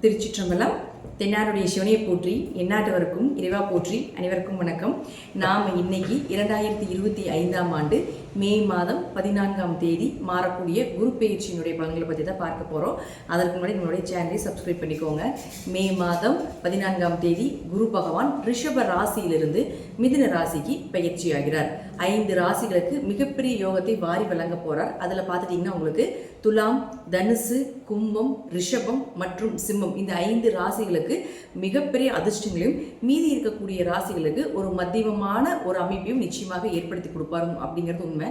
திருச்சிற்றம்பலம். தென்னாருடைய சிவனையை போற்றி எந்நாட்டவருக்கும் இறைவா போற்றி. அனைவருக்கும் வணக்கம். நாம் இன்னைக்கு 2025ஆம் ஆண்டு மே மாதம் 14ஆம் தேதி மாறக்கூடிய குரு பெயர்ச்சியினுடைய பலன்களை பற்றி தான் பார்க்க போகிறோம். அதற்கு முன்னாடி நம்மளுடைய சேனலை சப்ஸ்கிரைப் பண்ணிக்கோங்க. மே மாதம் 14ஆம் தேதி குரு பகவான் ரிஷப ராசியிலிருந்து மிதுன ராசிக்கு பயிற்சி ஆகிறார். 5 ராசிகளுக்கு மிகப்பெரிய யோகத்தை வாரி வழங்க போகிறார். அதில் பார்த்துட்டிங்கன்னா உங்களுக்கு துலாம், தனுசு, கும்பம், ரிஷபம் மற்றும் சிம்மம் இந்த 5 ராசிகளுக்கு மிகப்பெரிய அதிர்ஷ்டங்களையும் மீதி இருக்கக்கூடிய ராசிகளுக்கு ஒரு மத்தியமமான ஒரு அமைப்பையும் நிச்சயமாக ஏற்படுத்தி கொடுப்பாரு அப்படிங்கிறது உண்மை.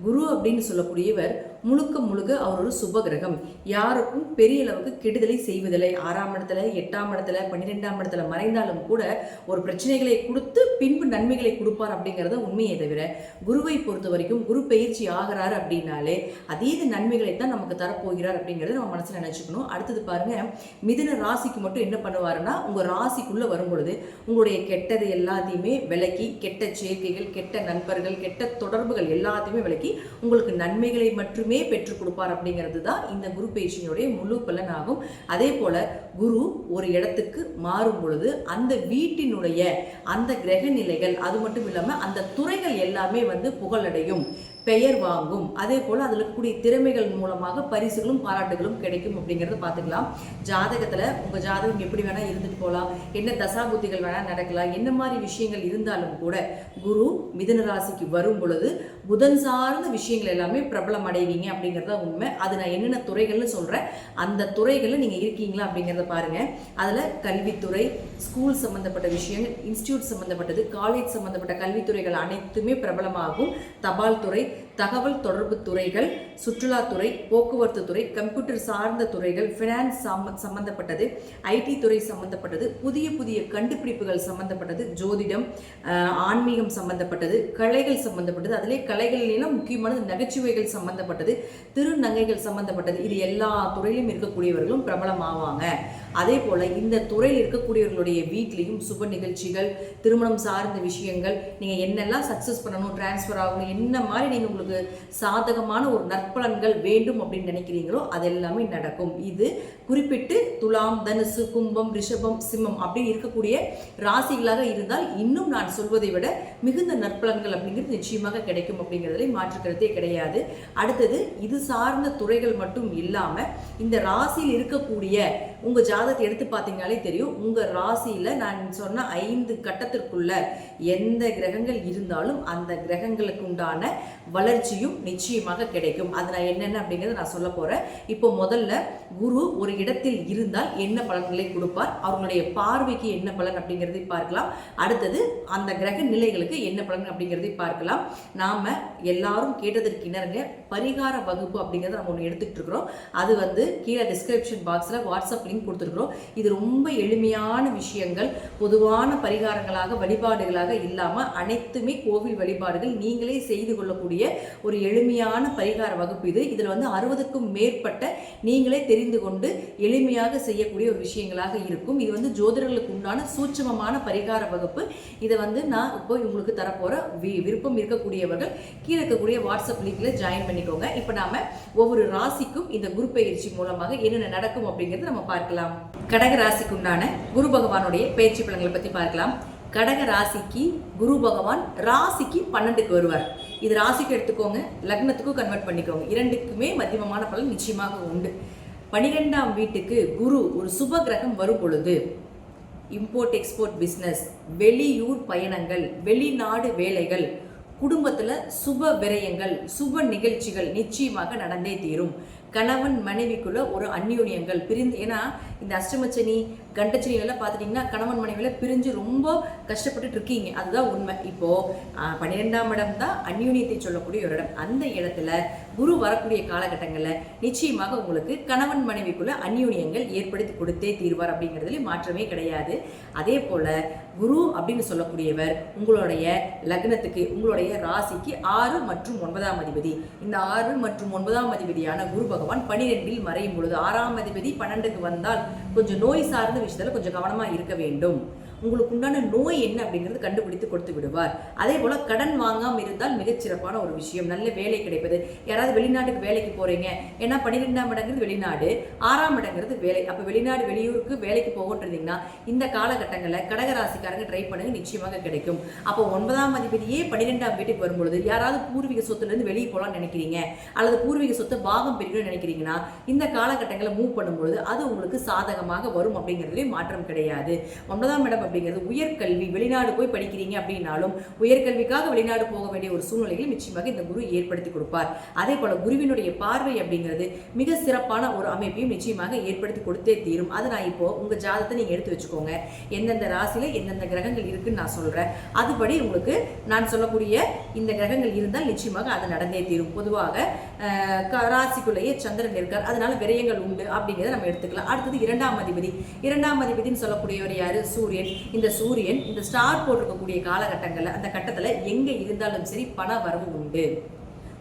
குரு அப்படின்னு சொல்லக்கூடியவர் முழுக்க முழுக்க அவர் ஒரு சுப கிரகம். யாருக்கும் பெரிய அளவுக்கு கெடுதலை செய்வதில்லை. 6ஆம் இடத்துல, 8ஆம் இடத்துல, 12ஆம் இடத்துல மறைந்தாலும் கூட ஒரு பிரச்சனைகளை கொடுத்து பின்பு நன்மைகளை கொடுப்பார் அப்படிங்கிறத உண்மையை தவிர, குருவை பொறுத்த வரைக்கும் குரு பயிற்சி ஆகிறாரு அப்படின்னாலே அதீத நன்மைகளை தான் நமக்கு தரப்போகிறார் அப்படிங்கிறத நம்ம மனசுல நினைச்சுக்கணும். அடுத்தது பாருங்க, மிதுன ராசிக்கு மட்டும் என்ன பண்ணுவாருன்னா, உங்க ராசிக்குள்ள வரும் பொழுது உங்களுடைய கெட்டது எல்லாத்தையுமே விலக்கி, கெட்ட சேர்க்கைகள், கெட்ட நண்பர்கள், கெட்ட தொடர்புகள் எல்லாத்தையுமே விலக்கி உங்களுக்கு நன்மைகளை மட்டுமே பெற்றுக் கொடுப்பார் அப்படிங்கிறது தான் இந்த குரு பயிற்சியினுடைய முழு பலன் ஆகும். அதே போல குரு ஒரு இடத்துக்கு மாறும் பொழுது அந்த வீட்டினுடைய அந்த கிரக நிலைகள், அது மட்டும் இல்லாம அந்த துறைகள் எல்லாமே புகழடையும், பெயர் வாங்கும். அதே போல் அதில் இருக்கக்கூடிய திறமைகள் மூலமாக பரிசுகளும் பாராட்டுகளும் கிடைக்கும் அப்படிங்கிறத பார்த்துக்கலாம். ஜாதகத்தில் உங்கள் ஜாதகம் எப்படி வேணால் இருந்துட்டு போகலாம், என்ன தசாபுத்திகள் வேணால் நடக்கலாம், என்ன மாதிரி விஷயங்கள் இருந்தாலும் கூட குரு மிதுன ராசிக்கு வரும் பொழுது புதன் சார்ந்த விஷயங்கள் எல்லாமே பிரபலம் அடைவீங்க அப்படிங்கிறத உண்மை. அது நான் என்னென்ன துறைகள்னு சொல்கிறேன், அந்த துறைகளில் நீங்கள் இருக்கீங்களா அப்படிங்கிறத பாருங்கள். அதில் கல்வித்துறை, ஸ்கூல் சம்மந்தப்பட்ட விஷயங்கள், இன்ஸ்டியூட் சம்மந்தப்பட்டது, காலேஜ் சம்மந்தப்பட்ட கல்வித்துறைகள் அனைத்துமே பிரபலமாகும். தபால் துறை, தகவல் தொடர்பு துறைகள், சுற்றுலாத்துறை, போக்குவரத்து துறை, கம்ப்யூட்டர் சார்ந்த துறைகள், ஃபினான்ஸ் சம்பந்தப்பட்டது, ஐடி துறை சம்பந்தப்பட்டது, புதிய புதிய கண்டுபிடிப்புகள் சம்பந்தப்பட்டது, ஜோதிடம், ஆன்மீகம் சம்பந்தப்பட்டது, கலைகள் சம்பந்தப்பட்டது, அதிலே கலைகளிலும் முக்கியமானது நகைச்சுவைகள் சம்பந்தப்பட்டது, திருநங்கைகள் சம்பந்தப்பட்டது. இது எல்லா துறையிலும் இருக்கக்கூடியவர்களும் பிரபலம் ஆவாங்க. அதே போல இந்த துறையில் இருக்கக்கூடியவர்களுடைய வீட்லேயும் சுப நிகழ்ச்சிகள், திருமணம் சார்ந்த விஷயங்கள், நீங்கள் என்னெல்லாம் சக்ஸஸ் பண்ணணும், டிரான்ஸ்ஃபர் ஆகணும், என்ன மாதிரி நீங்கள் உங்களுக்கு சாதகமான ஒரு நற்பலன்கள் வேண்டும் அப்படின்னு நினைக்கிறீங்களோ அது எல்லாமே நடக்கும். இது குறிப்பிட்டு துலாம், தனுசு, கும்பம், ரிஷபம், சிம்மம் அப்படின்னு இருக்கக்கூடிய ராசிகளாக இருந்தால் இன்னும் நான் சொல்வதை விட மிகுந்த நற்பலன்கள் அப்படிங்கிறது நிச்சயமாக கிடைக்கும் அப்படிங்கிறதுல மாற்றுக்கிறதே கிடையாது. அடுத்தது, இது சார்ந்த துறைகள் மட்டும் இல்லாம இந்த ராசியில் இருக்கக்கூடிய உங்க ஜாதகத்தை எடுத்து பார்த்தீங்கனாலே தெரியும். உங்க ராசியில நான் சொன்ன 5 கட்டத்திற்குள்ள எந்த கிரகங்கள் இருந்தாலும் அந்த கிரகங்களுக்கு உண்டான வளர்ச்சியும் நிச்சயமாக கிடைக்கும். அது நான் என்னென்ன அப்படிங்கிறத நான் சொல்ல போறேன். இப்போ முதல்ல குரு ஒரு இடத்தில் இருந்தால் என்ன பலன்களை கொடுப்பார், அவர்களுடைய பார்வைக்கு என்ன பலன் அப்படிங்கிறதை பார்க்கலாம். அடுத்தது அந்த கிரக நிலைகளுக்கு என்ன பலன் அப்படிங்கிறதை பார்க்கலாம். நாம எல்லாரும் கேட்டதற்கு இணங்க பரிகார வகுப்பு அப்படிங்கிறத நம்ம ஒன்று எடுத்துக்கிட்டு இருக்கிறோம். அது கீழே டிஸ்கிரிப்ஷன் பாக்ஸ்ல வாட்ஸ்அப் லிங்க் கொடுத்துருக்குறோம். இது ரொம்ப எளிமையான விஷயங்கள், பொதுவான பரிகாரங்களாக, வழிபாடுகளாக இல்லாம அனைத்துமே கோவில் வழிபாடுகள், நீங்களே செய்து கொள்ளக்கூடிய ஒரு எளிமையான பரிகார வகுப்பு இது. இதுல 60க்கும் மேற்பட்ட நீங்களே தெரிந்து கொண்டு எளிமையாக செய்யக்கூடிய ஒரு விஷயங்களாக இருக்கும். இது ஜோதிடர்களுக்கு உண்டான சூட்சமமான பரிகார வகுப்பு. இதை நான் இப்போ உங்களுக்கு தரப்போற விருப்பம் இருக்கக்கூடியவர்கள் கீழே இருக்கக்கூடிய வாட்ஸ்அப் லிங்க்ல ஜாயின் பண்ணிக்கோங்க. இப்போ நாம ஒவ்வொரு ராசிக்கும் இந்த குரு பயிற்சி மூலமாக என்னென்ன நடக்கும் அப்படிங்கிறது நம்ம பார்க்கலாம். கடக ராசிக்கு உண்டான குரு பகவானுடைய பயிற்சி பலன்களை பத்தி பார்க்கலாம். கடக ராசிக்கு குரு பகவான் ராசிக்கு 12க்கு வருவார். இது ராசிக்கு எடுத்துக்கோங்க, லக்னத்துக்கும் கன்வெர்ட் பண்ணிக்கோங்க. இரண்டுக்குமே மத்தியமமான பலன் நிச்சயமாக உண்டு. 12ஆம் வீட்டுக்கு குரு ஒரு சுப கிரகம் வரும் பொழுது இம்போர்ட் எக்ஸ்போர்ட் பிஸ்னஸ், வெளியூர் பயணங்கள், வெளிநாடு வேலைகள், குடும்பத்தில் சுப விரயங்கள், சுப நிகழ்ச்சிகள் நிச்சயமாக நடந்தே தீரும். கணவன் மனைவிக்குள்ள ஒரு அந்யோன்யங்கள் பிரிந்து, ஏன்னா இந்த அஷ்டமச்சனி, கண்டச்சனி எல்லாம் பார்த்துட்டிங்கன்னா கணவன் மனைவியில பிரிஞ்சு ரொம்ப கஷ்டப்பட்டு இருக்கீங்க. அதுதான் உண்மை. இப்போ 12ஆம் இடம் தான் அந்யோன்யத்தை சொல்லக்கூடிய ஒரு இடம். அந்த இடத்துல குரு வரக்கூடிய காலகட்டங்களில் நிச்சயமாக உங்களுக்கு கணவன் மனைவிக்குள்ள அந்யோன்யங்கள் ஏற்படுத்தி கொடுத்தே தீர்வார் அப்படிங்கிறதுல மாற்றமே கிடையாது. அதே போல குரு அப்படின்னு சொல்லக்கூடியவர் உங்களுடைய லக்னத்துக்கு, உங்களுடைய ராசிக்கு 6 மற்றும் 9ஆம் அதிபதி. இந்த 6 மற்றும் 9ஆம் அதிபதியான குரு பகவான் 12இல் மறையும் பொழுது 6ஆம் அதிபதி 12க்கு வந்தால் கொஞ்சம் நோய் சார்ந்த விஷயத்துல கொஞ்சம் கவனமா இருக்க வேண்டும். உங்களுக்கு உண்டான நோய் என்ன அப்படிங்கிறது கண்டுபிடித்து கொடுத்து விடுவார். அதே போல கடன் வாங்காமல் இருந்தால் மிகச்சிறப்பான ஒரு விஷயம், நல்ல வேலை கிடைப்பது. யாராவது வெளிநாட்டுக்கு வேலைக்கு போறீங்க, ஏன்னா 12ஆம் இடங்கிறது வெளிநாடு, 6ஆம் இடங்கிறது வேலை. அப்போ வெளிநாடு வெளியூருக்கு வேலைக்கு போகின்றீங்கன்னா இந்த காலகட்டங்களில் கடகராசிக்காரங்க ட்ரை பண்ணுங்க, நிச்சயமாக கிடைக்கும். அப்போ 9ஆம் அதிபதியே 12ஆம் வீட்டுக்கு வரும்பொழுது யாராவது பூர்வீக சொத்துலேருந்து வெளியே போகலாம்னு நினைக்கிறீங்க அல்லது பூர்வீக சொத்து பாகம் பிரிக்கணும்னு நினைக்கிறீங்கன்னா இந்த காலகட்டங்களில் மூவ் பண்ணும்பொழுது அது உங்களுக்கு சாதகமாக வரும் அப்படிங்கிறதுலேயும் மாற்றம் கிடையாது. 9ஆம் இடம் அப்படிங்கிறது உயர்கல்வி, வெளிநாடு போய் படிக்கிறீங்க அப்படின்னாலும் உயர்கல்விக்காக வெளிநாடு போக வேண்டிய ஒரு சூழ்நிலைகளை நிச்சயமாக இந்த குரு ஏற்படுத்தி கொடுப்பார். அதே போல குருவினுடைய பார்வை அப்படிங்கிறது மிக சிறப்பான ஒரு அமைப்பையும் நிச்சயமாக ஏற்படுத்தி கொடுத்தே தீரும். அது நான் இப்போ உங்க ஜாதகத்தை நீங்க எடுத்து வச்சுக்கோங்க, எந்தெந்த ராசியில எந்தெந்த கிரகங்கள் இருக்குன்னு நான் சொல்றேன். அதுபடி உங்களுக்கு நான் சொல்லக்கூடிய இந்த கிரகங்கள் இருந்தால் நிச்சயமாக அது நடந்தே தீரும். பொதுவாக ராசிக்குள்ளேயே சந்திரன் இருக்கார், அதனால விரயங்கள் உண்டு அப்படிங்கிறத நம்ம எடுத்துக்கலாம். அடுத்தது 2ஆம் அதிபதி. 2ஆம் அதிபதினு சொல்லக்கூடியவர் யாரு? சூரியன். இந்த சூரியன் இந்த ஸ்டார் போட்டிருக்கக்கூடிய காலகட்டங்களில் அந்த கட்டத்தில் எங்க இருந்தாலும் சரி பண வரவு உண்டு,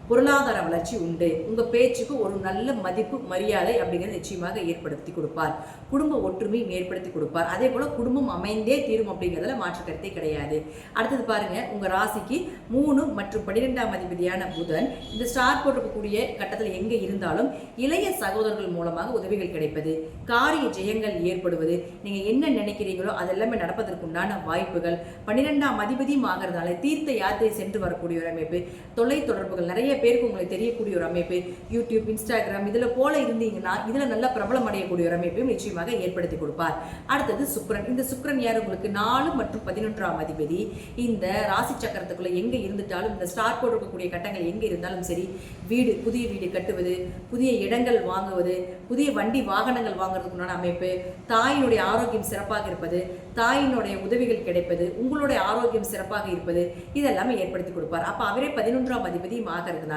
பொருளாதார வளர்ச்சி உண்டு, உங்க பேச்சுக்கு ஒரு நல்ல மதிப்பு மரியாதை அப்படிங்கிறது நிச்சயமாக ஏற்படுத்தி கொடுப்பார். குடும்ப ஒற்றுமையும் ஏற்படுத்தி கொடுப்பார். அதே போல குடும்பம் அமைந்தே தீரும் அப்படிங்கிறதுல மாற்று கருத்தே கிடையாது. அடுத்தது பாருங்க, உங்க ராசிக்கு 3 மற்றும் 12ஆம் அதிபதியான புதன் இந்த ஸ்டார் போட்டிருக்கக்கூடிய கட்டத்தில் எங்க இருந்தாலும் இளைய சகோதரர்கள் மூலமாக உதவிகள் கிடைப்பது, காரிய ஜெயங்கள் ஏற்படுவது, நீங்க என்ன நினைக்கிறீங்களோ அதெல்லாமே நடப்பதற்குண்டான வாய்ப்புகள். 12ஆம் அதிபதியும் ஆகிறதுனால தீர்த்த யாத்திரை சென்று வரக்கூடிய ஒரு அமைப்பு, தொலை தொடர்புகள், நிறைய பேருக்கு உங்களுக்கு தெரியக்கூடிய ஒரு அமைப்பு, யூடியூப், இன்ஸ்டாகிராம் இதுல போல இருந்தீங்கன்னா இதுல நல்ல பிரபலம் அடையக்கூடிய ஒரு அமைப்பையும் நிச்சயமாக ஏற்படுத்தி கொடுப்பார். அடுத்தது சுக்கிரன். இந்த சுக்கிரன் யார்? உங்களுக்கு 4 மற்றும் 11ஆம் அதிபதி. இந்த ராசி சக்கரத்துக்குள்ள எங்க இருந்துட்டாலும் இந்த ஸ்டார் போட்டு இருக்கக்கூடிய கட்டங்கள் எங்க இருந்தாலும் சரி, வீடு, புதிய வீடு கட்டுவது, புதிய இடங்கள் வாங்குவது, புதிய வண்டி வாகனங்கள் வாங்குறதுக்குண்டான அமைப்பு, தாயினுடைய ஆரோக்கியம் சிறப்பாக இருப்பது, தாயினுடைய உதவிகள் கிடைப்பது, உங்களுடைய ஆரோக்கியம் சிறப்பாக இருப்பது, இதெல்லாமே ஏற்படுத்தி கொடுப்பார். அப்ப அவரே 11ஆம் அதிபதியும் ஆகிறதுனால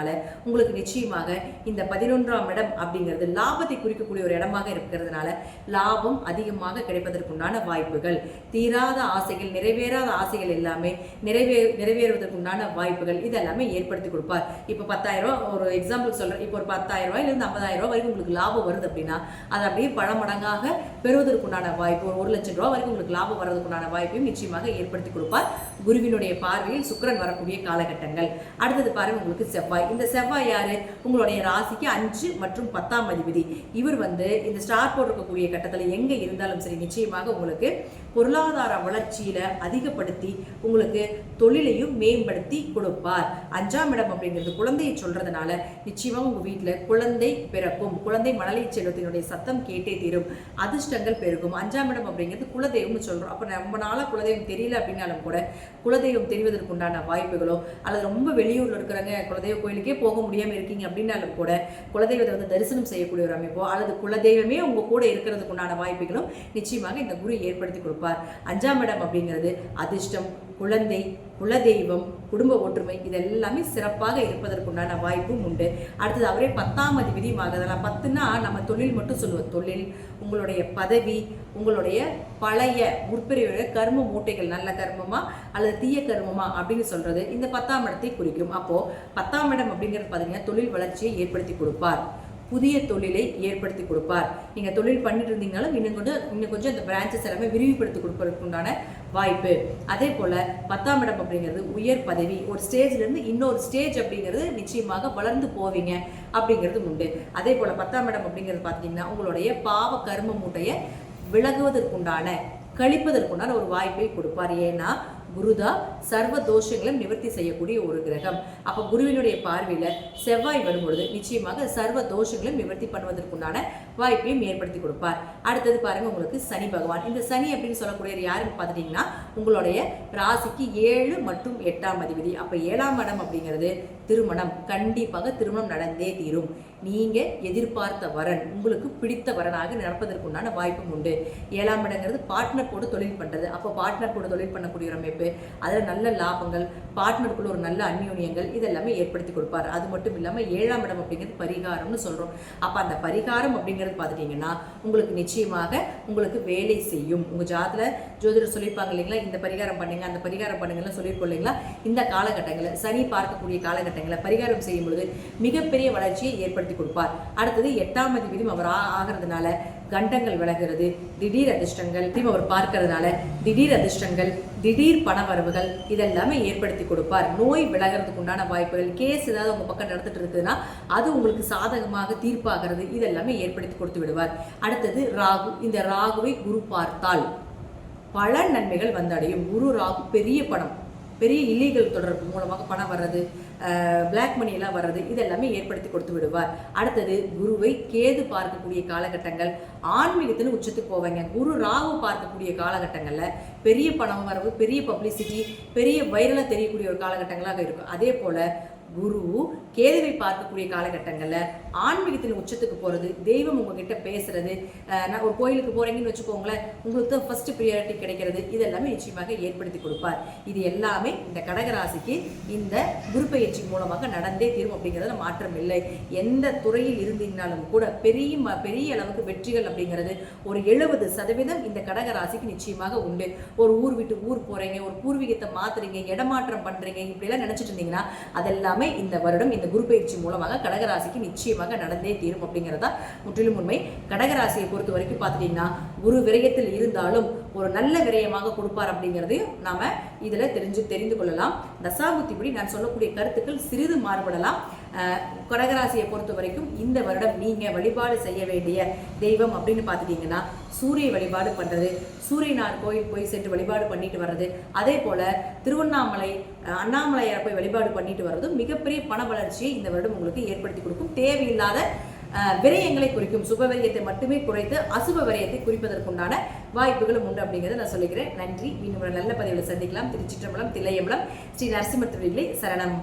உங்களுக்கு நிச்சயமாக இந்த 11ஆம் இடம் அப்படிங்கிறது லாபத்தை குறிக்கக்கூடிய ஒரு இடமாக இருக்கிறதுனால லாபம் அதிகமாக கிடைப்பதற்குண்டான வாய்ப்புகள், தீராத ஆசைகள், நிறைவேறாத ஆசைகள் எல்லாமே நிறைவேறுவதற்குண்டான வாய்ப்புகள் இதெல்லாமே ஏற்படுத்தி கொடுப்பார். இப்போ 10,000 ரூபாய் ஒரு எக்ஸாம்பிள் சொல்றேன், இப்போ ஒரு 10,000 ரூபாயிலிருந்து 50,000 ரூபாய் வரைக்கும் உங்களுக்கு லாபம் வருது அப்படின்னா அதை அப்படியே பல மடங்காக பெறுவதற்குண்டான வாய்ப்பு, ஒரு 1,00,000 ரூபாய் வரைக்கும் உங்களுக்கு லாபம் வர்றதுக்குண்டான வாய்ப்பையும் நிச்சயமாக ஏற்படுத்தி கொடுப்பார். குருவினுடைய பார்வையில் சுக்கிரன் வரக்கூடிய காலகட்டங்கள். அடுத்தது பாருங்க, உங்களுக்கு செவ்வாய். இந்த செவ்வாய் யாரு? உங்களுடைய ராசிக்கு 5 மற்றும் 10ஆம் அதிபதி. இவர் இந்த ஸ்டார் போட்டிருக்கக்கூடிய கட்டத்தில் எங்க இருந்தாலும் சரி நிச்சயமாக உங்களுக்கு பொருளாதார வளர்ச்சியில அதிகப்படுத்தி உங்களுக்கு தொழிலையும் மேம்படுத்தி கொடுப்பார். 5ஆம் இடம் அப்படிங்கிறது குழந்தையை சொல்றதுனால நிச்சயமாக உங்க வீட்டில் குழந்தை பிறக்கும், குழந்தை மழலை செல்வத்தினுடைய சத்தம் கேட்டே தீரும், அதிர்ஷ்டங்கள் பெருகும். 5ஆம் இடம் அப்படிங்கிறது குலதெய்வம்னு சொல்றோம். அப்ப ரொம்ப நாளா குலதெய்வம் தெரியல அப்படின்னாலும் கூட குலதெய்வம் தெரிவதற்குண்டான வாய்ப்புகளோ அல்லது ரொம்ப வெளியூர்ல இருக்கிறாங்க குலதெய்வ கோயிலுக்கே போக முடியாம இருக்கீங்க அப்படின்னாலும் கூட குலதெய்வத்தை தரிசனம் செய்யக்கூடிய ஒரு அமைப்போ அல்லது குலதெய்வமே உங்க கூட இருக்கிறதுக்குண்டான வாய்ப்புகளும் நிச்சயமாக இந்த குரு ஏற்படுத்தி கொடுப்பார். 5ஆம் இடம் அப்படிங்கிறது அதிர்ஷ்டம், குழந்தை, குலதெய்வம், குடும்ப ஒற்றுமை இதெல்லாமே சிறப்பாக இருப்பதற்குண்டான வாய்ப்பும் உண்டு. அடுத்தது அவரே 10ஆம் அதிபதியும் ஆகுதலாம். 10ன்னா நம்ம தொழில் மட்டும் சொல்லுவோம், தொழில், உங்களுடைய பதவி, உங்களுடைய பழைய முற்பிரிவுடைய கர்ம மூட்டைகள் நல்ல கர்மமா அல்லது தீய கர்மமா அப்படின்னு சொல்றது இந்த 10ஆம் இடத்தை குறிக்கும். அப்போ 10ஆம் இடம் அப்படிங்கிறது பார்த்தீங்கன்னா தொழில் வளர்ச்சியை ஏற்படுத்தி கொடுப்பார், புதிய தொழிலை ஏற்படுத்தி கொடுப்பார். நீங்க தொழில் பண்ணிட்டு இருந்தீங்கனாலும் இன்னும் கொஞ்சம் இந்த பிரான்ச்சஸ் எல்லாமே விரிவுபடுத்தி கொடுப்பதற்குண்டான வாய்ப்பு. அதே போல 10ஆம் இடம் அப்படிங்கிறது உயர் பதவி, ஒரு ஸ்டேஜ்ல இருந்து இன்னொரு ஸ்டேஜ் அப்படிங்கிறது நிச்சயமாக வளர்ந்து போவீங்க அப்படிங்கிறது உண்டு. அதே போல 10ஆம் இடம் அப்படிங்கிறது பார்த்தீங்கன்னா உங்களுடைய பாவ கர்ம மூட்டையை விலகுவதற்குண்டான கழிப்பதற்குண்டான ஒரு வாய்ப்பை கொடுப்பார். ஏன்னா குருதா சர்வ தோஷங்களும் நிவர்த்தி செய்யக்கூடிய ஒரு கிரகம். அப்ப குருவினுடைய பார்வையில செவ்வாய் வரும்பொழுது நிச்சயமாக சர்வ தோஷங்களும் நிவர்த்தி பண்ணுவதற்குண்டான வாய்ப்பையும் ஏற்படுத்தி கொடுப்பார். அடுத்தது பாருங்க, உங்களுக்கு சனி பகவான். இந்த சனி அப்படின்னு சொல்லக்கூடிய யாருன்னு பார்த்துட்டீங்கன்னா உங்களுடைய ராசிக்கு 7 மற்றும் 8ஆம் அதிபதி. அப்ப 7ஆம் இடம் அப்படிங்கிறது திருமணம், கண்டிப்பாக திருமணம் நடந்தே தீரும். நீங்க எதிர்பார்த்த வரன் உங்களுக்கு பிடித்த வரனாக நடப்பதற்குண்டான வாய்ப்பும் உண்டு. 7ஆம் இடங்கிறது பார்ட்னர் கூட தொழில் பண்றது. அப்போ பார்ட்னர் கூட தொழில் பண்ணக்கூடிய ஒரு அமைப்பு, அதில் நல்ல லாபங்கள், பார்ட்னருக்குள்ள ஒரு நல்ல அந்யோன்யங்கள் இதெல்லாமே ஏற்படுத்தி கொடுப்பார். அது மட்டும் இல்லாமல் 7ஆம் இடம் அப்படிங்கிறது பரிகாரம்னு சொல்றோம். அப்போ அந்த பரிகாரம் அப்படிங்கிறது பார்த்துட்டீங்கன்னா உங்களுக்கு நிச்சயமாக உங்களுக்கு வேலை செய்யும். உங்க ஜோதிடர் சொல்லியிருப்பாங்க இல்லைங்களா, இந்த பரிகாரம் பண்ணுங்க அந்த பரிகாரம் பண்ணுங்கன்னு சொல்லியிருக்கோம் இல்லைங்களா. இந்த காலகட்டங்களில் சனி பார்க்கக்கூடிய காலகட்டங்களில் பரிகாரம் செய்யும் பொழுது மிகப்பெரிய வளர்ச்சியை ஏற்படுத்தி கொடுப்பார். அடுத்தது 8ஆம் அதிபதியும் அவர் ஆகிறதுனால கண்டங்கள் விலகிறது, திடீர் அதிர்ஷ்டங்கள் அவர் பார்க்கறதுனால திடீர் அதிர்ஷ்டங்கள், திடீர் பண வரவுகள் இதெல்லாமே ஏற்படுத்தி கொடுப்பார். நோய் விலகிறதுக்கு உண்டான வாய்ப்புகள், கேஸ் ஏதாவது உங்க பக்கம் நடந்துட்டு இருக்குதுன்னா அது உங்களுக்கு சாதகமாக தீர்ப்பாகிறது, இதெல்லாமே ஏற்படுத்தி கொடுத்து விடுவார். அடுத்தது ராகு. இந்த ராகுவை குரு பார்த்தால் பல நன்மைகள் வந்தடையும். குரு ராகு பெரிய பணம், பெரிய இல்லீகல் தொடர்பு மூலமாக பணம் வர்றது, பிளாக் மணி எல்லாம் வர்றது இதெல்லாமே ஏற்படுத்தி கொடுத்து விடுவார். அடுத்தது குருவை கேது பார்க்கக்கூடிய காலகட்டங்கள், ஆன்மீகத்தின்னு உச்சத்துக்கு போவாங்க. குரு ராகு பார்க்கக்கூடிய காலகட்டங்களில் பெரிய பணம் வரவு, பெரிய பப்ளிசிட்டி, பெரிய வைரலாக தெரியக்கூடிய ஒரு காலகட்டங்களாக இருக்கும். அதே போல் குரு கேதுவை பார்க்கக்கூடிய காலகட்டங்களில் ஆன்மீகத்தின் உச்சத்துக்கு போகிறது, தெய்வம் உங்ககிட்ட பேசுறது, நான் ஒரு கோயிலுக்கு போகிறீங்கன்னு வச்சுக்கோங்களேன், உங்களுக்கு தான் ஃபர்ஸ்ட் ப்ரியாரிட்டி கிடைக்கிறது, இதெல்லாமே நிச்சயமாக ஏற்படுத்தி கொடுப்பார். இது எல்லாமே இந்த கடகராசிக்கு இந்த குரு பயிற்சி மூலமாக நடந்தே தீரும் அப்படிங்கிறதுல மாற்றம் இல்லை. எந்த துறையில் இருந்தீங்கனாலும் கூட பெரிய அளவுக்கு வெற்றிகள் அப்படிங்கிறது ஒரு 70% இந்த கடகராசிக்கு நிச்சயமாக உண்டு. ஒரு ஊர் விட்டு ஊர் போகிறீங்க, ஒரு பூர்வீகத்தை மாற்றுறீங்க, இடமாற்றம் பண்ணுறீங்க, இப்படிலாம் நினச்சிட்டு இருந்தீங்கன்னா அதெல்லாமே இந்த வருடம் இந்த குரு பயிற்சி மூலமாக கடகராசிக்கு நிச்சயமாக நடந்தே தீரும் அப்படிங்கிறதா முற்றிலும் உண்மை. கடகராசியை பொறுத்த வரைக்கும் பார்த்துட்டீங்கன்னா குரு விரயத்தில் இருந்தாலும் ஒரு நல்ல விரயமாக கொடுப்பார் அப்படிங்கிறதையும் நாம இதுல தெரிந்து கொள்ளலாம். தசாபுத்திபடி நான் சொல்லக்கூடிய கருத்துக்கள் சிறிது மாறுபடலாம். கடகராசியை பொறுத்த வரைக்கும் இந்த வருடம் நீங்க வழிபாடு செய்ய வேண்டிய தெய்வம் அப்படின்னு பார்த்துட்டீங்கன்னா சூரிய வழிபாடு பண்றது, சூரியனார் கோயில் போய் சென்று வழிபாடு பண்ணிட்டு வர்றது, அதே போல திருவண்ணாமலை அண்ணாமலையார் போய் வழிபாடு பண்ணிட்டு வர்றதும் மிகப்பெரிய பண வளர்ச்சியை இந்த வருடம் உங்களுக்கு ஏற்படுத்தி கொடுக்கும். தேவையில்லாத விரயங்களை குறிக்கும். சுப விரயத்தை மட்டுமே குறைத்து அசுப விரயத்தை குறிப்பதற்குண்டான வாய்ப்புகளும் உண்டு அப்படிங்கிறத நான் சொல்லிக்கிறேன். நன்றி. இன்னும் ஒரு நல்ல பதிவில் சந்திக்கலாம். திருச்சிற்றம்பலம், தில்லையம்பலம், ஸ்ரீ நரசிம்மர் திருவிகளை சரணம்.